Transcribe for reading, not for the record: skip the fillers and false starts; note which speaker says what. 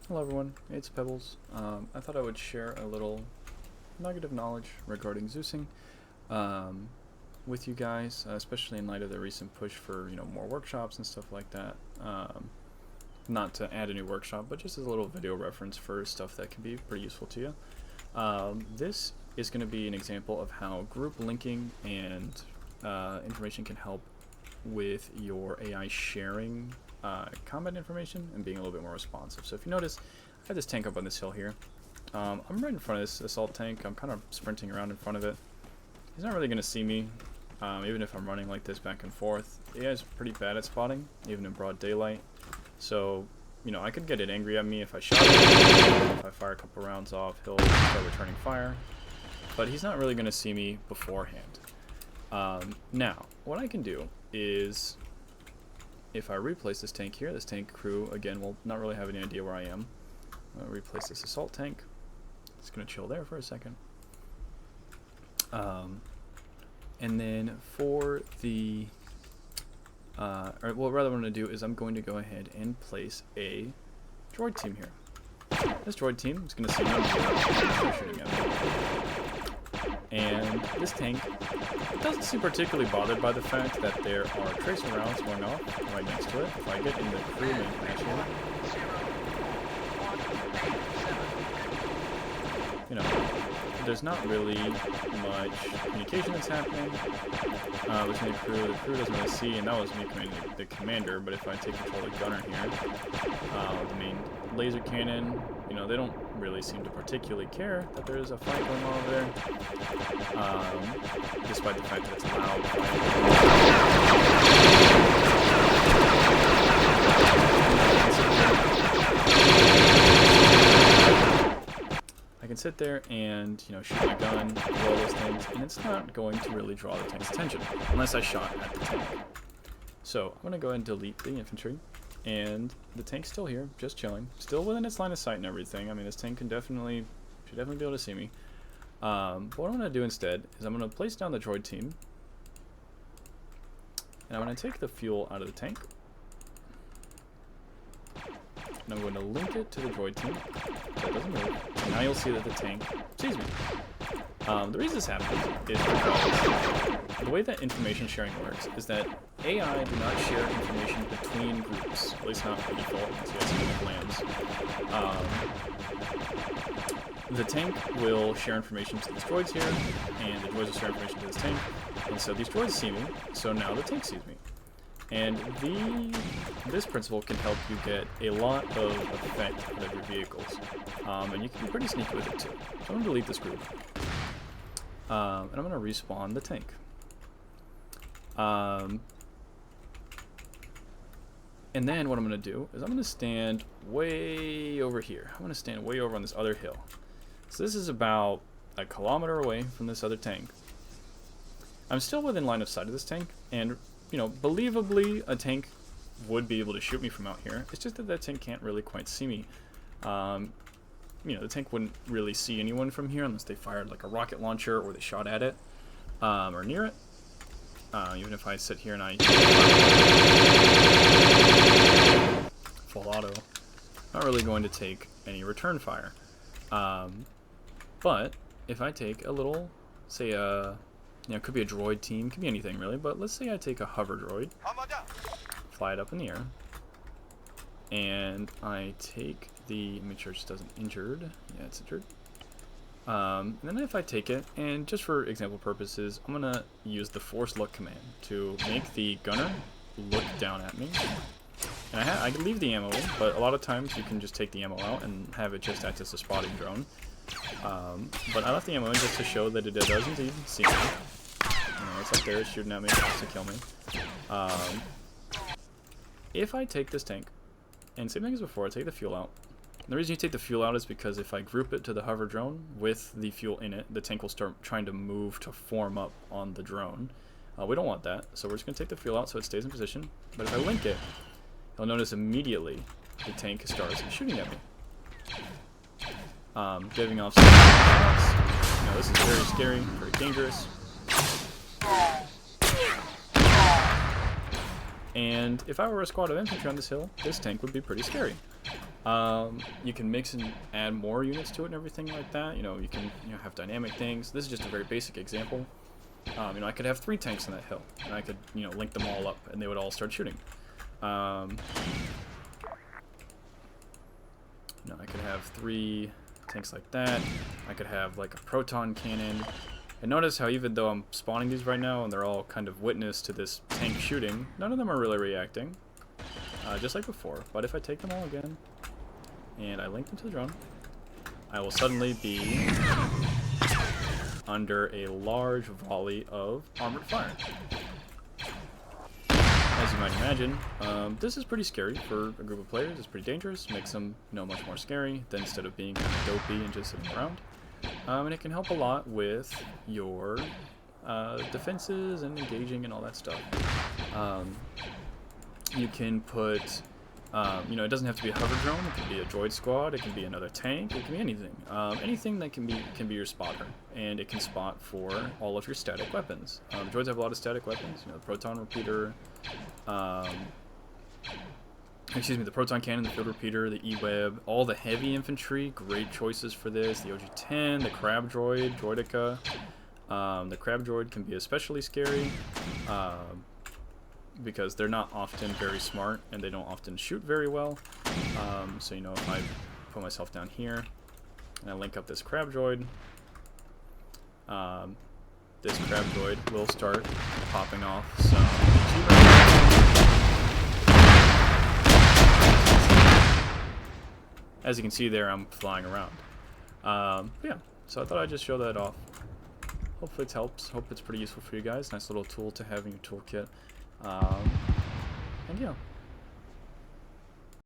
Speaker 1: Hello everyone, it's Pebbles. I thought I would share a little nugget of knowledge regarding Zeusing with you guys, especially in light of the recent push for more workshops and stuff like that. Not to add a new workshop, but just as a little video reference for stuff that can be pretty useful to you. This is going to be an example of how group linking and information can help with your AI sharing combat information and being a little bit more responsive. So if you notice, I have this tank up on this hill here. I'm right in front of this assault tank. I'm kind of sprinting around in front of it. He's not really going to see me, even if I'm running like this back and forth. The AI is pretty bad at spotting, even in broad daylight. So, I could get it angry at me if I shot him. If I fire a couple rounds off, he'll start returning fire. But he's not really going to see me beforehand. Now, what I can do is, if I replace this tank here, this tank crew, again, will not really have any idea where I am. I'm going to replace this assault tank. It's going to chill there for a second. And then for the, well, rather what I'm going to do is I'm going to go ahead and place a droid team here. This droid team is going to see me shooting at me. And this tank doesn't seem particularly bothered by the fact that there are tracer rounds going off right next to it. If I get in the crew main patch here, there's not really much communication that's happening between the crew. The crew doesn't really see, and that was me commanding the commander, but if I take control of the gunner here, the main laser cannon, they don't really seem to particularly care that there is a fight going on over there, despite the fact that it's a loud fight. I can sit there and, shoot my gun, do all those things, and it's not going to really draw the tank's attention, unless I shot at the tank. So, I'm going to go ahead and delete the infantry, and the tank's still here, just chilling, still within its line of sight and everything. I mean, this tank should definitely be able to see me. But what I'm going to do instead is I'm going to place down the droid team, and I'm going to take the fuel out of the tank, and I'm going to link it to the droid team, so it doesn't move. And now you'll see that the tank sees me. The reason this happens is because the way that information sharing works is that AI do not share information between groups, at least not by default, so you have some lands. The tank will share information to these droids here, and the droids will share information to this tank, and so these droids see me, so now the tank sees me. And this principle can help you get a lot of effect out of your vehicles. And you can be pretty sneaky with it too. So I'm going to delete this group. And I'm going to respawn the tank. And then what I'm going to do is I'm going to stand way over here. I'm going to stand way over on this other hill. So this is about a kilometer away from this other tank. I'm still within line of sight of this tank, and believably, a tank would be able to shoot me from out here. It's just that that tank can't really quite see me. The tank wouldn't really see anyone from here unless they fired like a rocket launcher or they shot at it, or near it. Even if I sit here and I full auto, not really going to take any return fire. But if I take a little, say it could be a droid team, could be anything really, but let's say I take a hover droid, fly it up in the air, and I take make sure it just doesn't injured, yeah, it's injured. And then if I take it, and just for example purposes, I'm gonna use the force look command to make the gunner look down at me. And I can leave the ammo in, but a lot of times you can just take the ammo out and have it just act as a spotting drone. But I left the ammo in just to show that it does indeed see me. It's up there, it's shooting at me, it wants to kill me. If I take this tank, and same thing as before, I take the fuel out. And the reason you take the fuel out is because if I group it to the hover drone with the fuel in it, the tank will start trying to move to form up on the drone. We don't want that, so we're just going to take the fuel out so it stays in position. But if I link it, you'll notice immediately the tank starts shooting at me. Giving off some shots. This is very scary, very dangerous. And if I were a squad of infantry on this hill, this tank would be pretty scary. You can mix and add more units to it and everything like that. You know, you can have dynamic things. This is just a very basic example. You know, I could have 3 tanks on that hill, and I could, link them all up, and they would all start shooting. I could have 3 tanks like that. I could have like a proton cannon. And notice how even though I'm spawning these right now, and they're all kind of witness to this tank shooting, none of them are really reacting, just like before. But if I take them all again, and I link them to the drone, I will suddenly be under a large volley of armored fire. As you might imagine, this is pretty scary for a group of players. It's pretty dangerous. Makes them, much more scary than instead of being kind of dopey and just sitting around. And it can help a lot with your defenses and engaging and all that stuff. You can put, it doesn't have to be a hover drone. It can be a droid squad. It can be another tank. It can be anything. Anything that can be your spotter, and it can spot for all of your static weapons. Droids have a lot of static weapons. The proton repeater. The proton cannon, the field repeater, the E-web, all the heavy infantry, great choices for this. The OG-10, the crab droid, droidica. The crab droid can be especially scary because they're not often very smart and they don't often shoot very well. So if I put myself down here and I link up this crab droid, this crab droid will start popping off some As you can see there, I'm flying around. Yeah, so I thought I'd just show that off. Hopefully it helps. Hope it's pretty useful for you guys. Nice little tool to have in your toolkit. And yeah.